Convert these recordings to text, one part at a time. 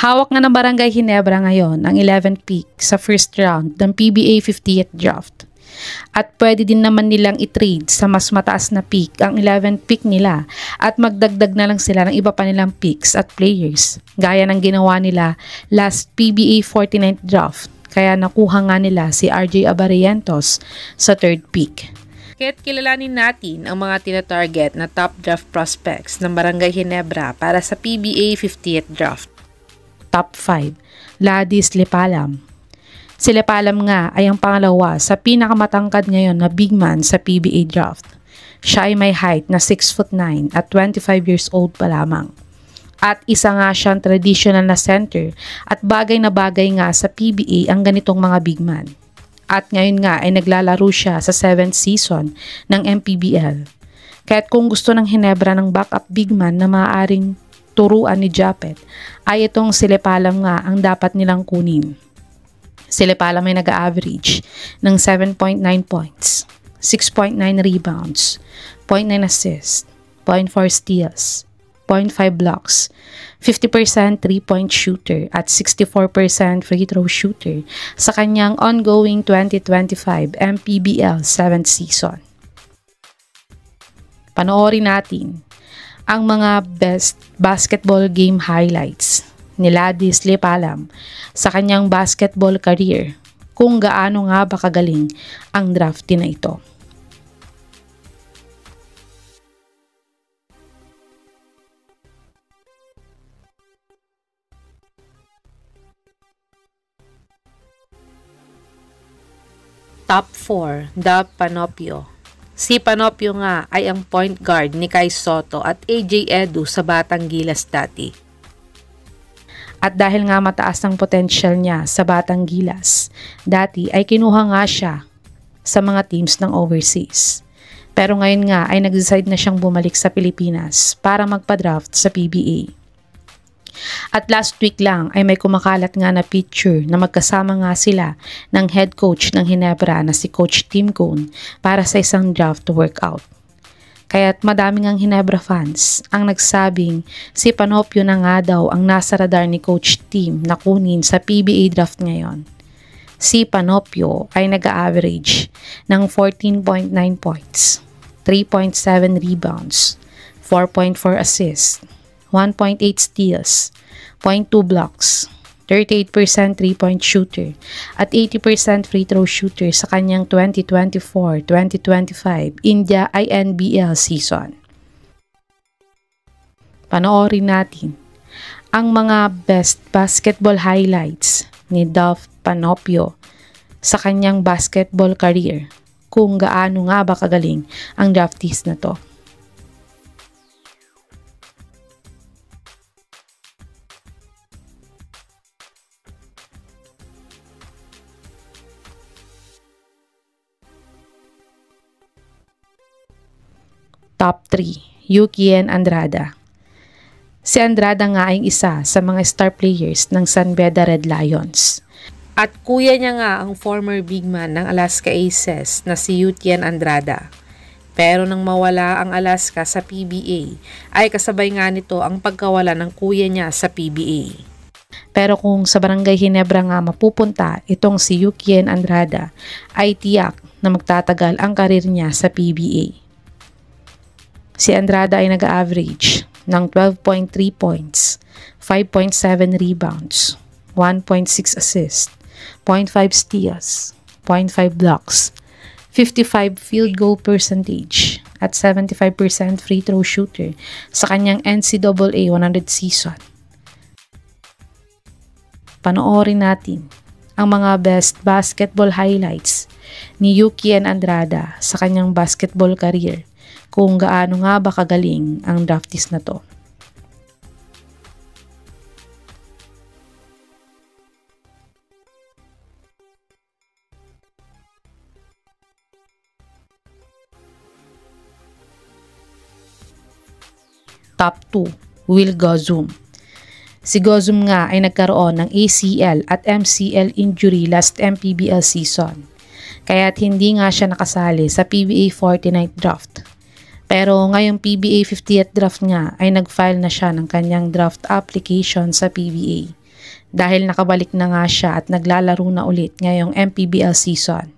Hawak nga ng Barangay Ginebra ngayon ang 11th pick sa first round ng PBA 50th draft. At pwede din naman nilang i-trade sa mas mataas na pick ang 11th pick nila at magdagdag na lang sila ng iba pa nilang picks at players. Gaya ng ginawa nila last PBA 49th draft, kaya nakuha nga nila si RJ Abarrientos sa third pick. Kaya't kilalanin natin ang mga tina-target na top draft prospects ng Barangay Ginebra para sa PBA 50th draft. Top 5, Ladis Lepalam. Si Lepalam nga ay ang pangalawa sa pinakamatangkad ngayon na big man sa PBA draft. Siya ay may height na 6'9" at 25 years old pa lamang. At isa nga siyang traditional na center at bagay na bagay nga sa PBA ang ganitong mga big man. At ngayon nga ay naglalaro siya sa 7th season ng MPBL. Kaya't kung gusto ng Ginebra ng backup big man na maaaring turuan ni Japet, ay itong si Lepalam nga ang dapat nilang kunin. Si Lepalam ay nag-average ng 7.9 points, 6.9 rebounds, 0.9 assists, 0.4 steals, 0.5 blocks, 50% 3-point shooter at 64% free throw shooter sa kanyang ongoing 2025 MPBL 7th season. Panoorin natin ang mga best basketball game highlights ni Ladis Lepalam sa kanyang basketball career, kung gaano nga ba kagaling ang draftee na ito. Top 4, Dub Panopio. Si Panopio nga ay ang point guard ni Kai Soto at AJ Edu sa Batang Gilas dati. At dahil nga mataas ang potential niya sa Batang Gilas, dati ay kinuha nga siya sa mga teams ng overseas. Pero ngayon nga ay nag-decide na siyang bumalik sa Pilipinas para magpa-draft sa PBA. At last week lang ay may kumakalat nga na picture na magkasama nga sila ng head coach ng Ginebra na si Coach Tim Cone para sa isang draft workout. Kaya't madaming ang Ginebra fans ang nagsabing si Panopio na nga daw ang nasa radar ni Coach Tim na kunin sa PBA draft ngayon. Si Panopio ay nag-average ng 14.9 points, 3.7 rebounds, 4.4 assists, 1.8 steals, 0.2 blocks, 38% 3-point shooter, at 80% free throw shooter sa kanyang 2024-2025 India INBL season. Panoorin natin ang mga best basketball highlights ni Dub Panopio sa kanyang basketball career, kung gaano nga ba kagaling ang draftees na to. Top 3, Yukien Andrada. Si Andrada nga ay isa sa mga star players ng San Beda Red Lions. At kuya niya nga ang former big man ng Alaska Aces na si Yukien Andrada. Pero nang mawala ang Alaska sa PBA, ay kasabay nga nito ang pagkawala ng kuya niya sa PBA. Pero kung sa Barangay Ginebra nga mapupunta itong si Yukien Andrada, ay tiyak na magtatagal ang karir niya sa PBA. Si Andrada ay nag-average ng 12.3 points, 5.7 rebounds, 1.6 assists, 0.5 steals, 0.5 blocks, 55 field goal percentage, at 75% free throw shooter sa kanyang NCAA 100 season. Panoorin natin ang mga best basketball highlights ni Yukien Andrada sa kanyang basketball career, kung gaano nga ba kagaling ang draftees na to. Top 2, Will Gozum. Si Gozum nga ay nagkaroon ng ACL at MCL injury last MPBL season, kaya't hindi nga siya nakasali sa PBA 49th draft. Pero ngayong PBA 50th draft nga ay nag-file na siya ng kanyang draft application sa PBA. dahil nakabalik na nga siya at naglalaro na ulit ngayong MPBL season.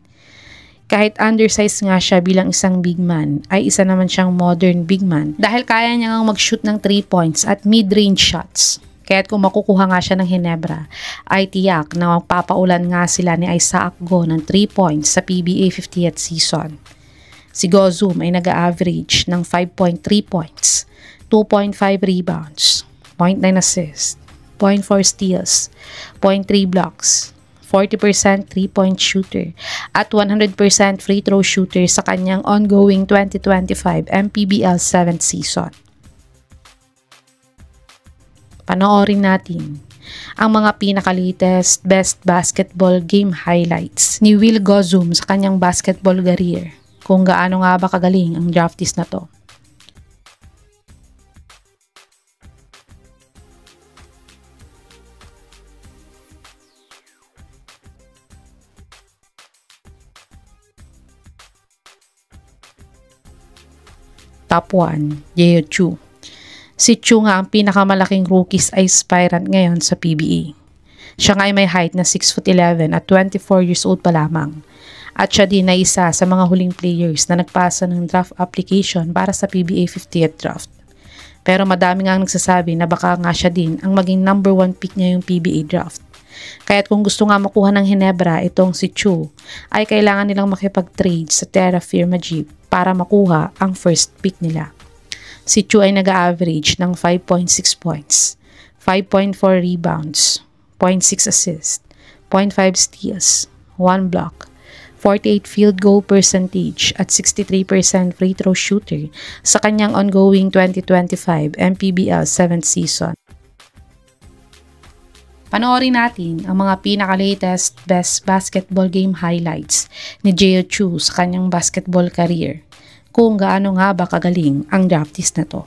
Kahit undersized nga siya bilang isang big man, ay isa naman siyang modern big man dahil kaya niya ngang mag-shoot ng 3 points at mid-range shots. Kaya't kung makukuha nga siya ng Ginebra, ay tiyak na magpapaulan nga sila ni Isaac Go ng 3 points sa PBA 50th season. Si Go Zoom ay nag-average ng 5.3 points, 2.5 rebounds, 0.9 assists, 0.4 steals, 0.3 blocks, 40% 3-point shooter, at 100% free throw shooter sa kanyang ongoing 2025 MPBL 7th season. Panoorin natin ang mga pinaka-latest best basketball game highlights ni Will Go Zoom sa kanyang basketball career, kung gaano nga ba kagaling ang draftees na to. Top 1, Yeo Chu. Si Chu nga ang pinakamalaking rookies aspirant ngayon sa PBA. Siya nga ay may height na 6'11" at 24 years old pa lamang. At siya din ay isa sa mga huling players na nagpasa ng draft application para sa PBA 50th draft. Pero madami nga ang nagsasabi na baka nga siya din ang maging number 1 pick ngayong PBA draft. Kaya't kung gusto nga makuha ng Ginebra itong si Chu, ay kailangan nilang makipag-trade sa Terra Firma Jeep para makuha ang first pick nila. Si Chu ay nag-average ng 5.6 points, 5.4 rebounds, 0.6 assists, 0.5 steals, 1 block, 48 field goal percentage at 63% free throw shooter sa kanyang ongoing 2025 MPBL 7th season. Panoorin natin ang mga pinaka-latest best basketball game highlights ni Yeo Chu sa kanyang basketball career, kung gaano nga ba kagaling ang draftees na to.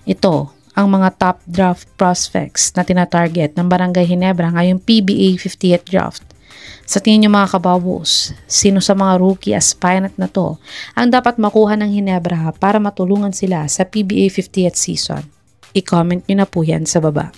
Ito ang mga top draft prospects na tinatarget ng Barangay Ginebra ngayong PBA 50th draft. Sa tingin nyo mga kababos, sino sa mga rookie aspirant na to ang dapat makuha ng Ginebra para matulungan sila sa PBA 50th season? I-comment nyo na po yan sa baba.